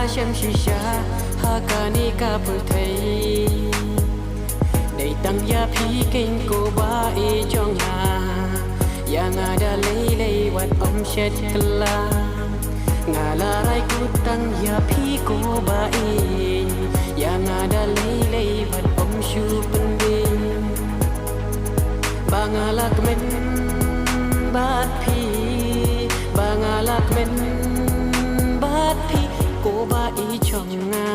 xem shisha hakani ka puthei dei tang ya phi kinh cô ba e trong hà yang ada lei wat om shet kala ngala rai ku tang ya phi cô ba e yang ada lei wat om shu pending bangalak men bat phi bangalak men bat phi cô ba e trong nga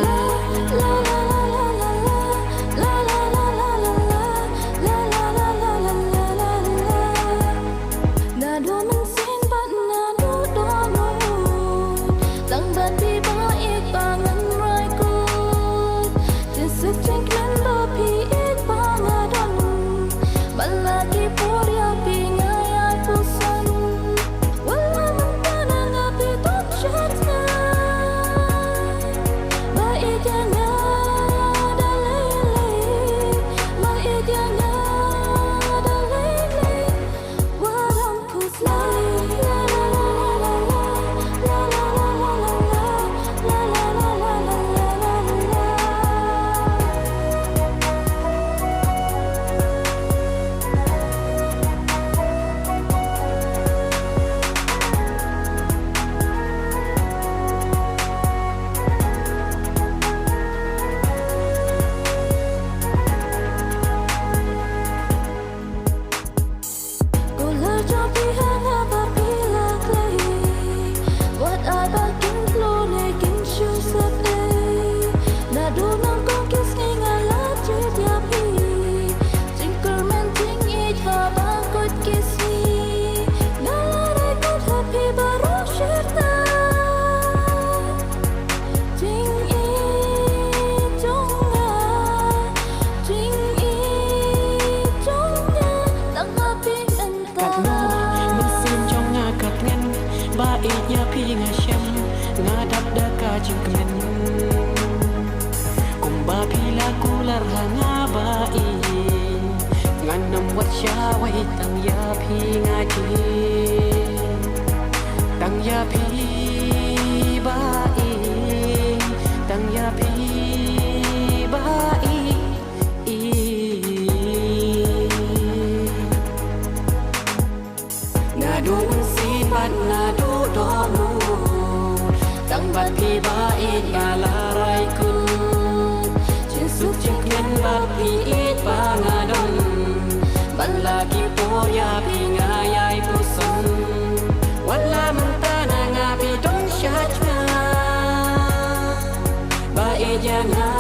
ba e ya phi nga shem nga dap da ka jing kmen kum ba phi la ku lar ha nga ba e ngan nam wat sha wai tang ya phi nga ji tang ya phi ba e tang ya phi ba e na du si ban na du do mu tang ban phi ba e nga la rai kun chin suk chin kmen ba phi e ba nga don ban la ki po ya phi nga yai pu son wala man ta na nga phi don sha cha ba e ja nga